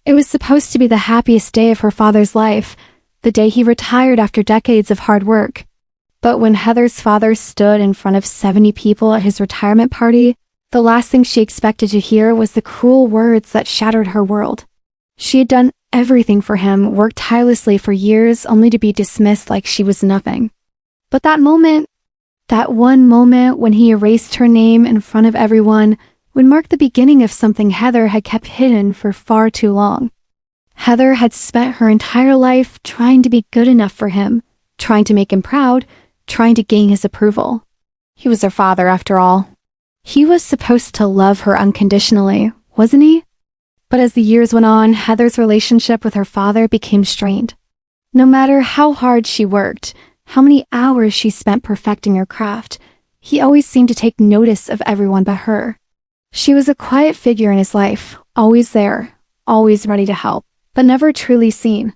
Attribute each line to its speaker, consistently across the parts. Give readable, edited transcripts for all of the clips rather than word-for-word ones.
Speaker 1: It was supposed to be the happiest day of her father's life, the day he retired after decades of hard work. But when Heather's father stood in front of 70 people at his retirement party, the last thing she expected to hear was the cruel words that shattered her world. She had done everything for him, worked tirelessly for years, only to be dismissed like she was nothing. But that one moment when he erased her name in front of everyone, would mark the beginning of something Heather had kept hidden for far too long. Heather had spent her entire life trying to be good enough for him, trying to make him proud, trying to gain his approval. He was her father, after all. He was supposed to love her unconditionally, wasn't he? But as the years went on, Heather's relationship with her father became strained. No matter how hard she worked, how many hours she spent perfecting her craft, he always seemed to take notice of everyone but her. She was a quiet figure in his life, always there, always ready to help, but never truly seen.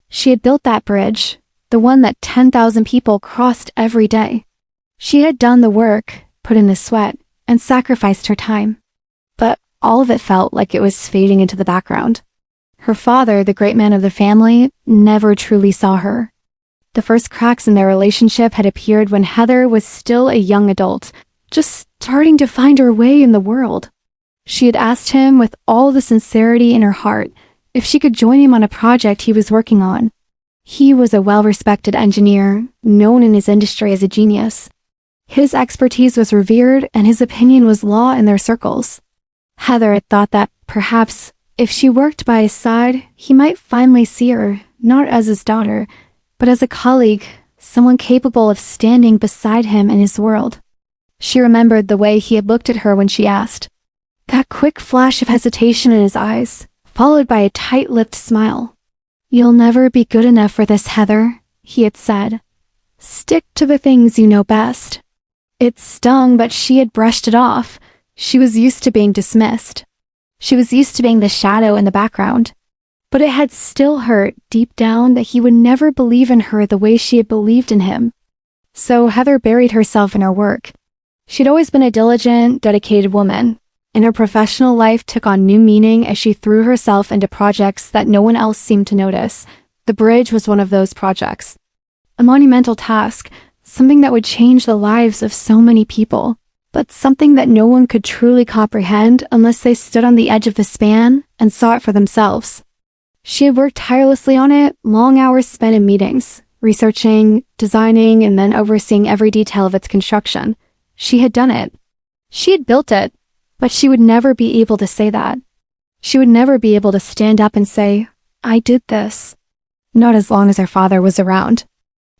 Speaker 1: She had built that bridge, the one that 10,000 people crossed every day. She had done the work, put in the sweat, and sacrificed her time. But all of it felt like it was fading into the background. Her father, the great man of the family, never truly saw her. The first cracks in their relationship had appeared when Heather was still a young adult, just starting to find her way in the world. She had asked him with all the sincerity in her heart if she could join him on a project he was working on. He was a well-respected engineer, known in his industry as a genius. His expertise was revered and his opinion was law in their circles. Heather had thought that perhaps if she worked by his side, he might finally see her, not as his daughter, but as a colleague, someone capable of standing beside him in his world. She remembered the way he had looked at her when she asked. That quick flash of hesitation in his eyes, followed by a tight-lipped smile. "You'll never be good enough for this, Heather," he had said. "Stick to the things you know best." It stung, but she had brushed it off. She was used to being dismissed. She was used to being the shadow in the background. But it had still hurt deep down that he would never believe in her the way she had believed in him. So Heather buried herself in her work. She'd always been a diligent, dedicated woman, and her professional life took on new meaning as she threw herself into projects that no one else seemed to notice. The bridge was one of those projects. A monumental task, something that would change the lives of so many people, but something that no one could truly comprehend unless they stood on the edge of the span and saw it for themselves. She had worked tirelessly on it, long hours spent in meetings, researching, designing, and then overseeing every detail of its construction. She had done it. She had built it, but she would never be able to say that. She would never be able to stand up and say, "I did this." Not as long as her father was around.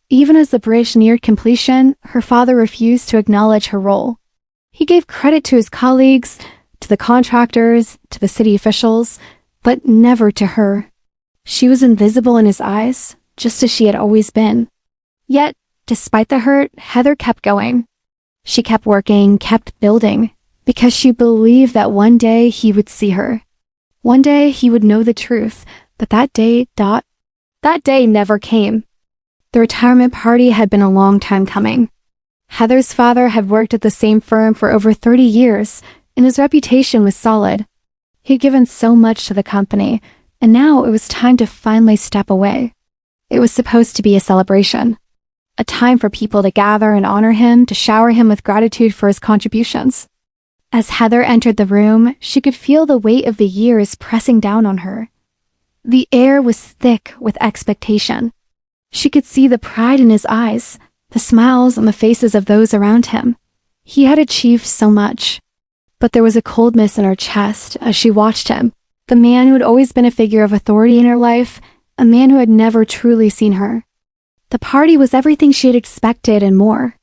Speaker 1: Even as the bridge neared completion, her father refused to acknowledge her role. He gave credit to his colleagues, to the contractors, to the city officials, but never to her. She was invisible in his eyes, just as she had always been. Yet, despite the hurt, Heather kept going. She kept working, kept building, because she believed that one day he would see her. One day he would know the truth, but that day never came. The retirement party had been a long time coming. Heather's father had worked at the same firm for over 30 years, and his reputation was solid. He'd given so much to the company, and now it was time to finally step away. It was supposed to be a celebration. A time for people to gather and honor him, to shower him with gratitude for his contributions. As Heather entered the room, she could feel the weight of the years pressing down on her. The air was thick with expectation. She could see the pride in his eyes, the smiles on the faces of those around him. He had achieved so much. But there was a coldness in her chest as she watched him, the man who had always been a figure of authority in her life, a man who had never truly seen her. The party was everything she had expected and more.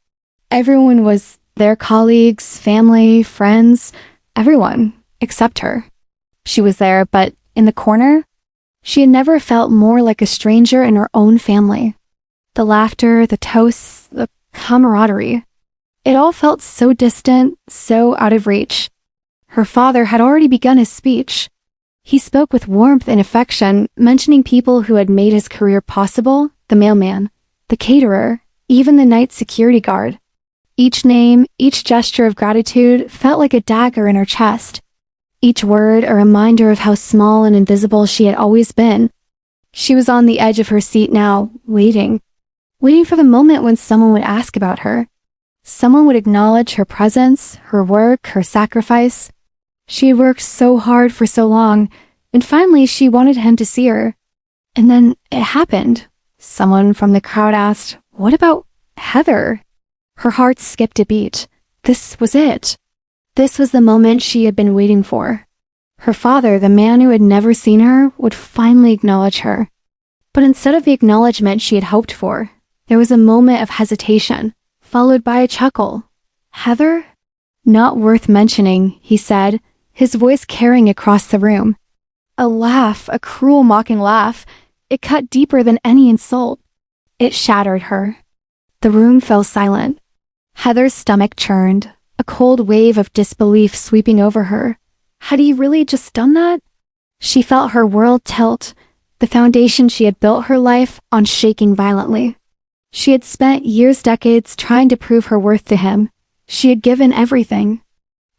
Speaker 1: Everyone was their colleagues, family, friends, everyone except her. She was there, but in the corner, she had never felt more like a stranger in her own family. The laughter, the toasts, the camaraderie. It all felt so distant, so out of reach. Her father had already begun his speech. He spoke with warmth and affection, mentioning people who had made his career possible, the mailman, the caterer, even the night security guard. Each name, each gesture of gratitude felt like a dagger in her chest. each word a reminder of how small and invisible she had always been. She was on the edge of her seat now, waiting for the moment when someone would ask about her. Someone would acknowledge her presence, her work, her sacrifice. She had worked so hard for so long, and finally she wanted him to see her. And then it happened. Someone from the crowd asked, "What about Heather?" Her heart skipped a beat. This was it. This was the moment she had been waiting for. Her father, the man who had never seen her, would finally acknowledge her. But instead of the acknowledgement she had hoped for, there was a moment of hesitation, followed by a chuckle. "Heather?" "Not worth mentioning," he said, his voice carrying across the room. A laugh, a cruel mocking laugh. It cut deeper than any insult. It shattered her. The room fell silent. Heather's stomach churned, a cold wave of disbelief sweeping over her. Had he really just done that? She felt her world tilt, the foundation she had built her life on shaking violently. She had spent years, decades trying to prove her worth to him. She had given everything.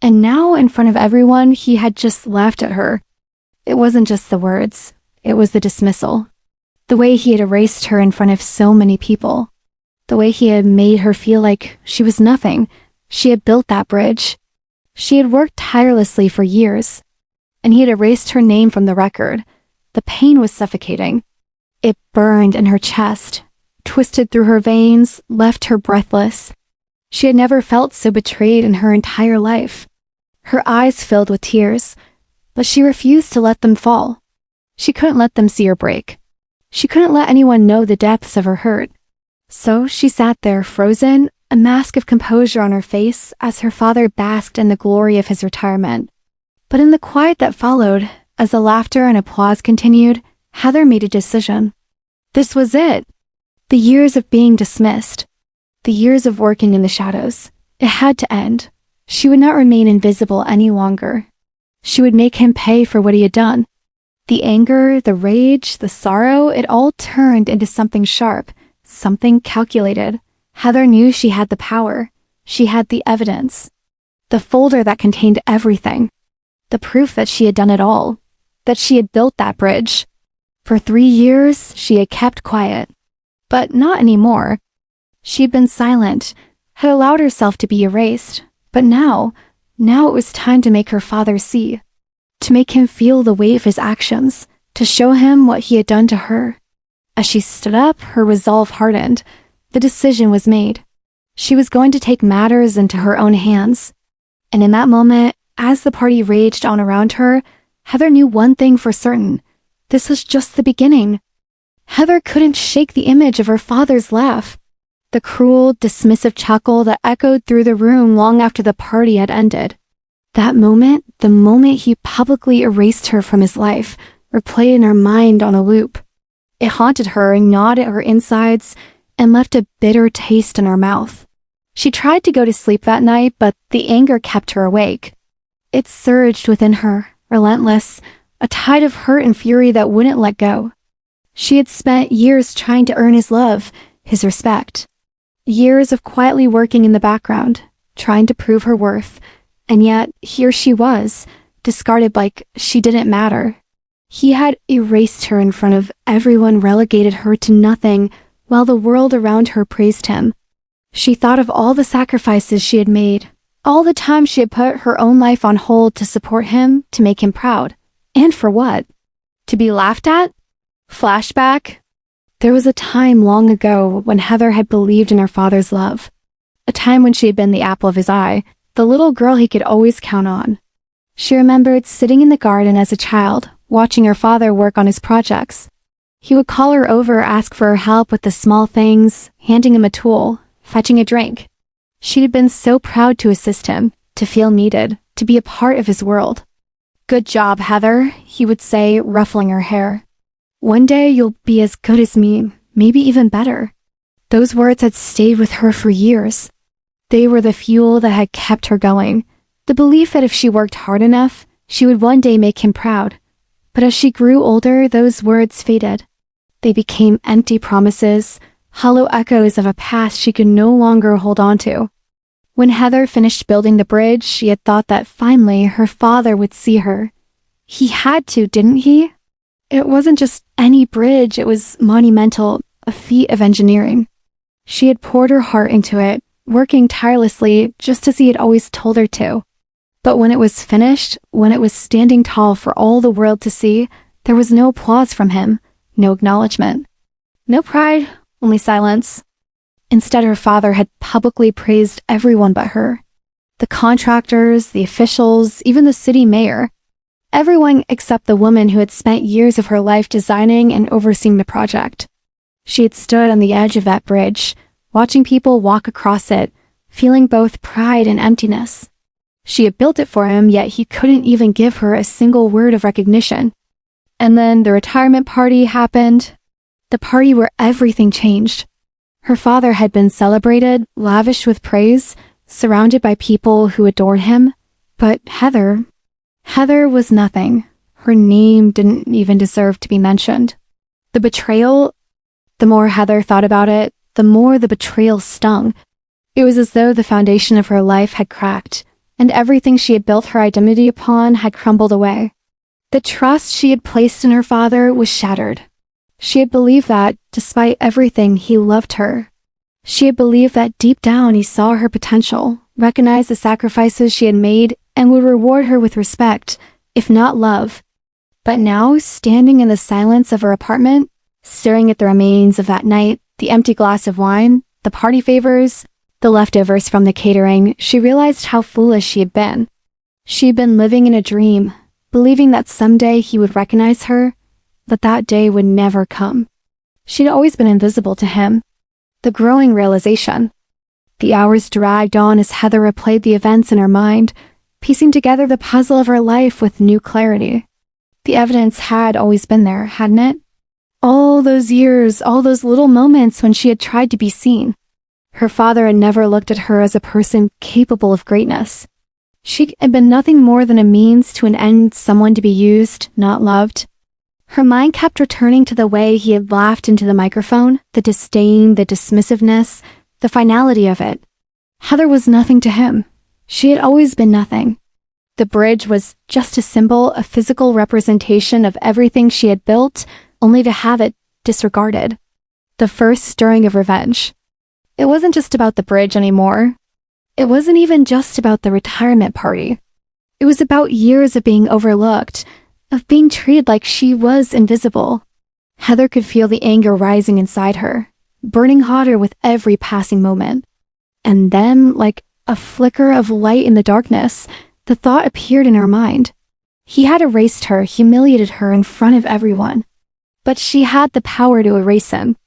Speaker 1: And now, in front of everyone, he had just laughed at her. It wasn't just the words. It was the dismissal. The way he had erased her in front of so many people. The way he had made her feel like she was nothing. She had built that bridge. She had worked tirelessly for years, and he had erased her name from the record. The pain was suffocating. It burned in her chest, twisted through her veins, left her breathless. She had never felt so betrayed in her entire life. Her eyes filled with tears, but she refused to let them fall. She couldn't let them see her break. She couldn't let anyone know the depths of her hurt. So she sat there frozen, a mask of composure on her face as her father basked in the glory of his retirement. But in the quiet that followed, as the laughter and applause continued, Heather made a decision. This was it. The years of being dismissed. The years of working in the shadows. It had to end. She would not remain invisible any longer. She would make him pay for what he had done. The anger, the rage, the sorrow, it all turned into something sharp, something calculated. Heather knew she had the power. She had the evidence. The folder that contained everything. The proof that she had done it all. That she had built that bridge. For 3 years, she had kept quiet. But not anymore. She had been silent, had allowed herself to be erased. But now it was time to make her father see. To make him feel the weight of his actions. To show him what he had done to her. As she stood up, her resolve hardened. The decision was made. She was going to take matters into her own hands. And in that moment, as the party raged on around her, Heather knew one thing for certain. This was just the beginning. Heather couldn't shake the image of her father's laugh. The cruel, dismissive chuckle that echoed through the room long after the party had ended. That moment, the moment he publicly erased her from his life, replayed in her mind on a loop. It haunted her and gnawed at her insides and left a bitter taste in her mouth. She tried to go to sleep that night, but the anger kept her awake. It surged within her, relentless, a tide of hurt and fury that wouldn't let go. She had spent years trying to earn his love, his respect. Years of quietly working in the background, trying to prove her worth, and yet here she was, discarded like she didn't matter. He had erased her in front of everyone, relegated her to nothing, while the world around her praised him. She thought of all the sacrifices she had made, all the time she had put her own life on hold to support him, to make him proud. And for what? To be laughed at? Flashback? There was a time long ago when Heather had believed in her father's love. A time when she had been the apple of his eye, the little girl he could always count on. She remembered sitting in the garden as a child, watching her father work on his projects. He would call her over, ask for her help with the small things, handing him a tool, fetching a drink. She had been so proud to assist him, to feel needed, to be a part of his world. "Good job, Heather," he would say, ruffling her hair. "One day you'll be as good as me, maybe even better." Those words had stayed with her for years. They were the fuel that had kept her going, the belief that if she worked hard enough, she would one day make him proud. But as she grew older, those words faded. They became empty promises, hollow echoes of a past she could no longer hold on to. When Heather finished building the bridge, she had thought that finally her father would see her. He had to, didn't he? It wasn't just any bridge, it was monumental, a feat of engineering. She had poured her heart into it, working tirelessly just as he had always told her to. But when it was finished, when it was standing tall for all the world to see, there was no applause from him, no acknowledgement. No pride, only silence. Instead, her father had publicly praised everyone but her. The contractors, the officials, even the city mayor. Everyone except the woman who had spent years of her life designing and overseeing the project. She had stood on the edge of that bridge, watching people walk across it, feeling both pride and emptiness. She had built it for him, yet he couldn't even give her a single word of recognition. And then the retirement party happened. The party where everything changed. Her father had been celebrated, lavished with praise, surrounded by people who adored him. But Heather was nothing. Her name didn't even deserve to be mentioned. The betrayal, the more Heather thought about it, the more the betrayal stung. It was as though the foundation of her life had cracked, and everything she had built her identity upon had crumbled away. The trust she had placed in her father was shattered. She had believed that, despite everything, he loved her. She had believed that deep down he saw her potential, recognized the sacrifices she had made, and would reward her with respect, if not love. But now, standing in the silence of her apartment, staring at the remains of that night, the empty glass of wine, the party favors, the leftovers from the catering, she realized how foolish she had been. She had been living in a dream, believing that someday he would recognize her, but that day would never come. She'd always been invisible to him. The growing realization. The hours dragged on as Heather replayed the events in her mind, piecing together the puzzle of her life with new clarity. The evidence had always been there, hadn't it? All those years, all those little moments when she had tried to be seen. Her father had never looked at her as a person capable of greatness. She had been nothing more than a means to an end, someone to be used, not loved. Her mind kept returning to the way he had laughed into the microphone, the disdain, the dismissiveness, the finality of it. Heather was nothing to him. She had always been nothing. The bridge was just a symbol, a physical representation of everything she had built, only to have it disregarded. The first stirring of revenge. It wasn't just about the bridge anymore. It wasn't even just about the retirement party. It was about years of being overlooked, of being treated like she was invisible. Heather could feel the anger rising inside her, burning hotter with every passing moment. And then, like a flicker of light in the darkness, the thought appeared in her mind. He had erased her, humiliated her in front of everyone. But she had the power to erase him.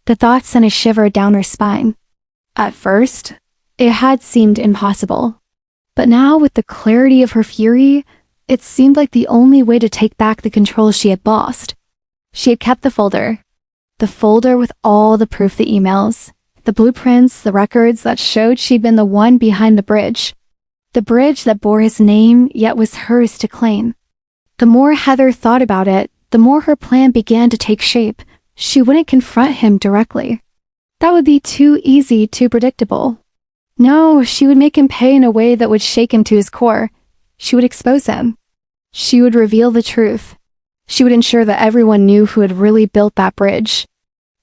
Speaker 1: The thought sent a shiver down her spine. At first, it had seemed impossible. But now, with the clarity of her fury, it seemed like the only way to take back the control she had lost. She had kept the folder with all the proof, the emails, the blueprints, the records that showed she'd been the one behind the bridge that bore his name, yet was hers to claim. The more Heather thought about it, the more her plan began to take shape. She wouldn't confront him directly. That would be too easy, too predictable. No, she would make him pay in a way that would shake him to his core. She would expose him. She would reveal the truth. She would ensure that everyone knew who had really built that bridge.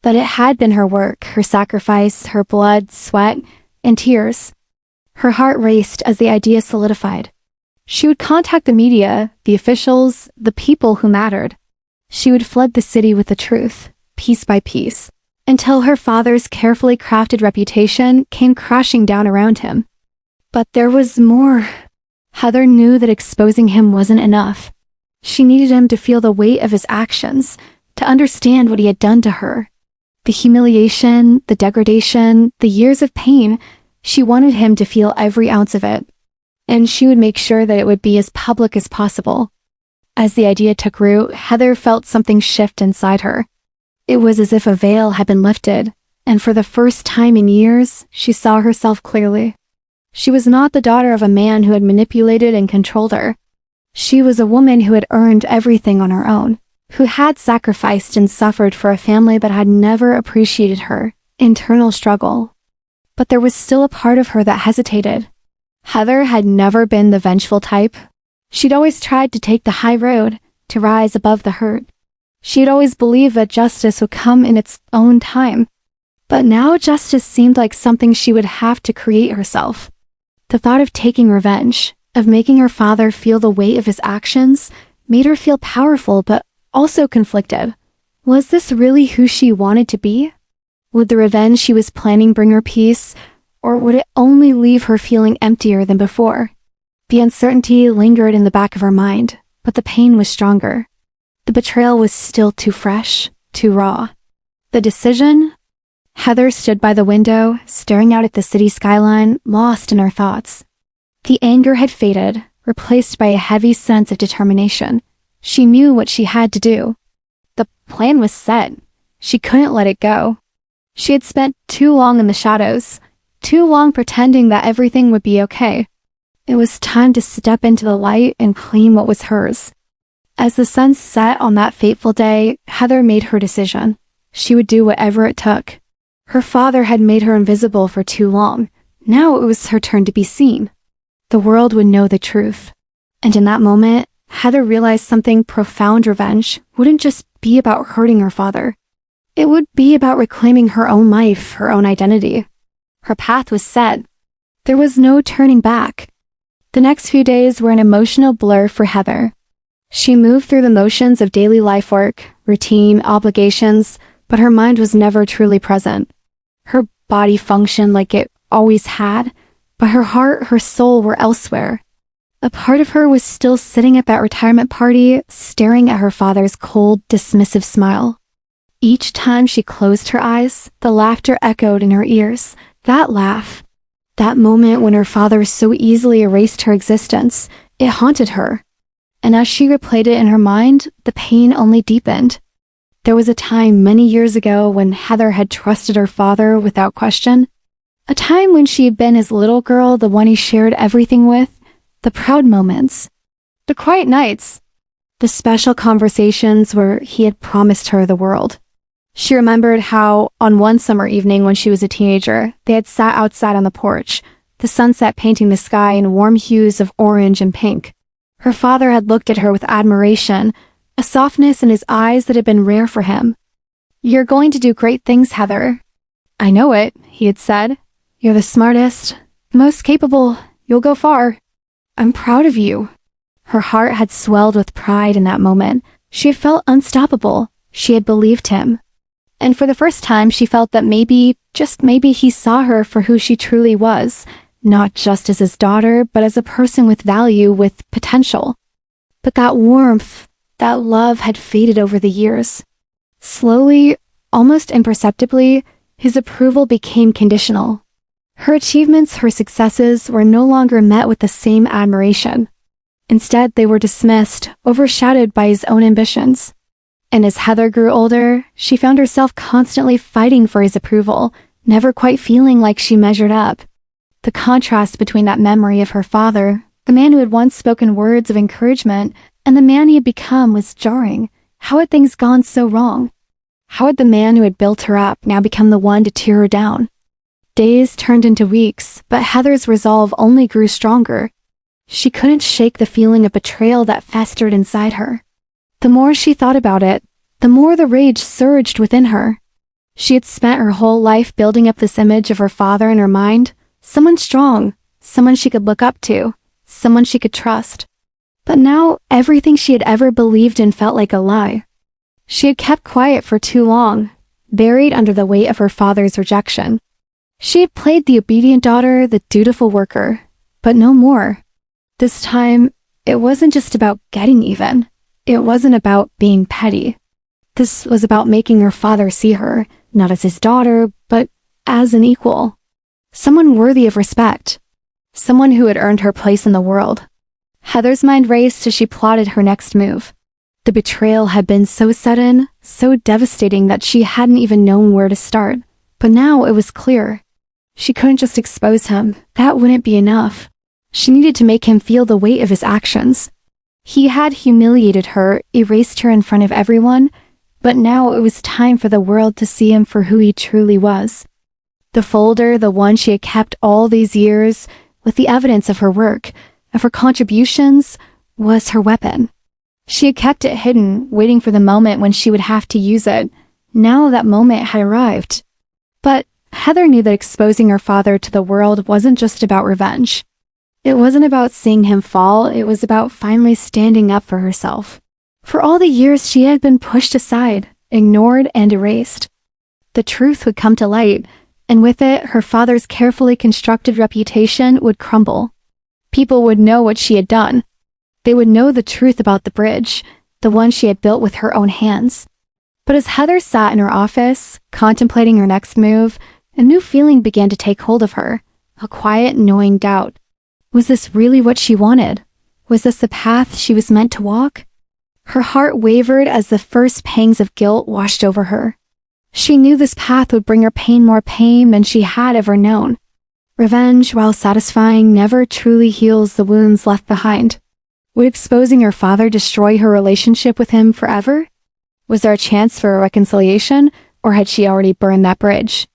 Speaker 1: That it had been her work, her sacrifice, her blood, sweat, and tears. Her heart raced as the idea solidified. She would contact the media, the officials, the people who mattered. She would flood the city with the truth, piece by piece, until her father's carefully crafted reputation came crashing down around him. But there was more. Heather knew that exposing him wasn't enough. She needed him to feel the weight of his actions, to understand what he had done to her. The humiliation, the degradation, the years of pain, she wanted him to feel every ounce of it. And she would make sure that it would be as public as possible. As the idea took root, Heather felt something shift inside her. It was as if a veil had been lifted, and for the first time in years, she saw herself clearly. She was not the daughter of a man who had manipulated and controlled her. She was a woman who had earned everything on her own, who had sacrificed and suffered for a family that had never appreciated her internal struggle. but there was still a part of her that hesitated. Heather had never been the vengeful type. She'd always tried to take the high road, to rise above the hurt. She'd always believed that justice would come in its own time. But now justice seemed like something she would have to create herself. The thought of taking revenge, of making her father feel the weight of his actions, made her feel powerful but also conflicted. Was this really who she wanted to be? Would the revenge she was planning bring her peace, or would it only leave her feeling emptier than before? The uncertainty lingered in the back of her mind, but the pain was stronger. The betrayal was still too fresh, too raw. The decision? Heather stood by the window, staring out at the city skyline, lost in her thoughts. The anger had faded, replaced by a heavy sense of determination. She knew what she had to do. The plan was set. She couldn't let it go. She had spent too long in the shadows, too long pretending that everything would be okay. It was time to step into the light and claim what was hers. As the sun set on that fateful day, Heather made her decision. She would do whatever it took. Her father had made her invisible for too long. Now it was her turn to be seen. The world would know the truth. And in that moment, Heather realized something profound. Revenge wouldn't just be about hurting her father. It would be about reclaiming her own life, her own identity. Her path was set. There was no turning back. The next few days were an emotional blur for Heather. She moved through the motions of daily life work, routine, obligations, but her mind was never truly present. Her body functioned like it always had, but her heart, her soul were elsewhere. A part of her was still sitting at that retirement party, staring at her father's cold, dismissive smile. Each time she closed her eyes, the laughter echoed in her ears. That laugh, that moment when her father so easily erased her existence, it haunted her. And as she replayed it in her mind, the pain only deepened. There was a time many years ago when Heather had trusted her father without question. A time when she had been his little girl, the one he shared everything with, the proud moments, the quiet nights, the special conversations where he had promised her the world. She remembered how, on one summer evening when she was a teenager, they had sat outside on the porch, the sunset painting the sky in warm hues of orange and pink. Her father had looked at her with admiration, a softness in his eyes that had been rare for him. "You're going to do great things, Heather." "I know it," he had said. "You're the smartest, most capable. You'll go far. I'm proud of you." Her heart had swelled with pride in that moment. She had felt unstoppable. She had believed him. And for the first time, she felt that maybe, just maybe, he saw her for who she truly was, not just as his daughter, but as a person with value, with potential. But that warmth, that love had faded over the years. Slowly, almost imperceptibly, his approval became conditional. Her achievements, her successes, were no longer met with the same admiration. Instead, they were dismissed, overshadowed by his own ambitions. And as Heather grew older, she found herself constantly fighting for his approval, never quite feeling like she measured up. The contrast between that memory of her father, the man who had once spoken words of encouragement, and the man he had become was jarring. How had things gone so wrong? How had the man who had built her up now become the one to tear her down? Days turned into weeks, but Heather's resolve only grew stronger. She couldn't shake the feeling of betrayal that festered inside her. The more she thought about it, the more the rage surged within her. She had spent her whole life building up this image of her father in her mind, someone strong, someone she could look up to, someone she could trust. But now, everything she had ever believed in felt like a lie. She had kept quiet for too long, buried under the weight of her father's rejection. She had played the obedient daughter, the dutiful worker, but no more. This time, it wasn't just about getting even. It wasn't about being petty. This was about making her father see her, not as his daughter, but as an equal. Someone worthy of respect. Someone who had earned her place in the world. Heather's mind raced as she plotted her next move. The betrayal had been so sudden, so devastating that she hadn't even known where to start. But now it was clear. She couldn't just expose him. That wouldn't be enough. She needed to make him feel the weight of his actions. He had humiliated her, erased her in front of everyone, but now it was time for the world to see him for who he truly was. The folder, the one she had kept all these years, with the evidence of her work, of her contributions, was her weapon. She had kept it hidden, waiting for the moment when she would have to use it. Now that moment had arrived. But Heather knew that exposing her father to the world wasn't just about revenge. It wasn't about seeing him fall, it was about finally standing up for herself. For all the years she had been pushed aside, ignored, and erased. The truth would come to light, and with it, her father's carefully constructed reputation would crumble. People would know what she had done. They would know the truth about the bridge, the one she had built with her own hands. But as Heather sat in her office, contemplating her next move, a new feeling began to take hold of her, a quiet, knowing doubt. Was this really what she wanted? Was this the path she was meant to walk? Her heart wavered as the first pangs of guilt washed over her. She knew this path would bring her more pain than she had ever known. Revenge, while satisfying, never truly heals the wounds left behind. Would exposing her father destroy her relationship with him forever? Was there a chance for a reconciliation, or had she already burned that bridge?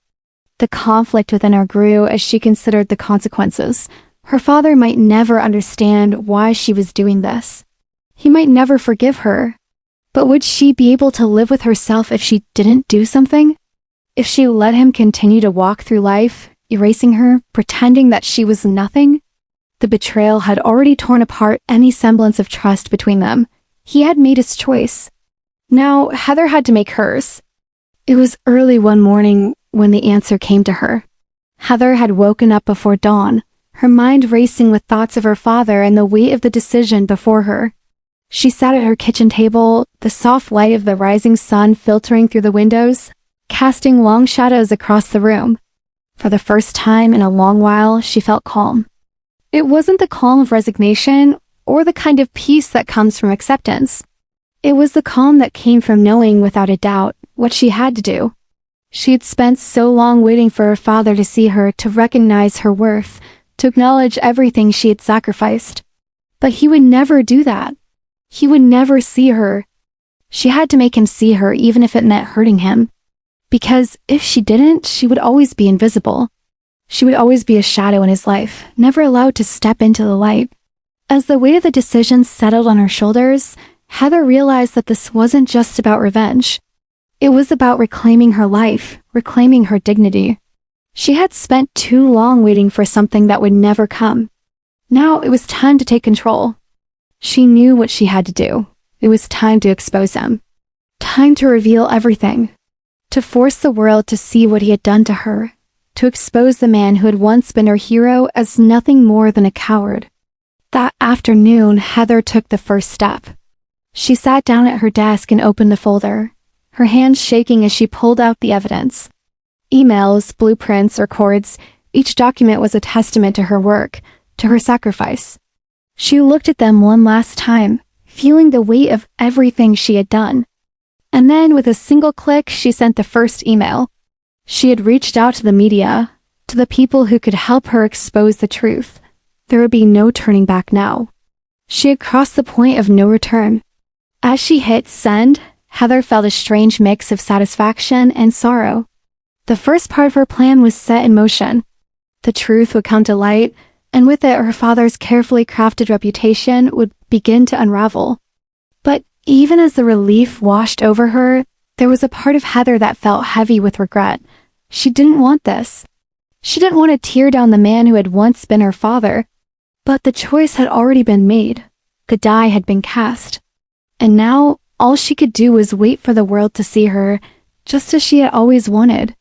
Speaker 1: The conflict within her grew as she considered the consequences. Her father might never understand why she was doing this. He might never forgive her. But would she be able to live with herself if she didn't do something? If she let him continue to walk through life, erasing her, pretending that she was nothing? The betrayal had already torn apart any semblance of trust between them. He had made his choice. Now, Heather had to make hers. It was early one morning when the answer came to her. Heather had woken up before dawn, her mind racing with thoughts of her father and the weight of the decision before her. She sat at her kitchen table, the soft light of the rising sun filtering through the windows, casting long shadows across the room. For the first time in a long while, she felt calm. It wasn't the calm of resignation or the kind of peace that comes from acceptance. It was the calm that came from knowing without a doubt what she had to do. She had spent so long waiting for her father to see her, to recognize her worth, to acknowledge everything she had sacrificed. But he would never do that. He would never see her. She had to make him see her, even if it meant hurting him. Because if she didn't, she would always be invisible. She would always be a shadow in his life, never allowed to step into the light. As the weight of the decision settled on her shoulders, Heather realized that this wasn't just about revenge. It was about reclaiming her life, reclaiming her dignity. She had spent too long waiting for something that would never come. Now it was time to take control. She knew what she had to do. It was time to expose him. Time to reveal everything. To force the world to see what he had done to her. To expose the man who had once been her hero as nothing more than a coward. That afternoon, Heather took the first step. She sat down at her desk and opened the folder, her hands shaking as she pulled out the evidence. Emails, blueprints, records, each document was a testament to her work, to her sacrifice. She looked at them one last time, feeling the weight of everything she had done. And then, with a single click, she sent the first email. She had reached out to the media, to the people who could help her expose the truth. There would be no turning back now. She had crossed the point of no return. As she hit send, Heather felt a strange mix of satisfaction and sorrow. The first part of her plan was set in motion. The truth would come to light, and with it her father's carefully crafted reputation would begin to unravel. But even as the relief washed over her, there was a part of Heather that felt heavy with regret. She didn't want this. She didn't want to tear down the man who had once been her father. But the choice had already been made. The die had been cast. And now, all she could do was wait for the world to see her, just as she had always wanted.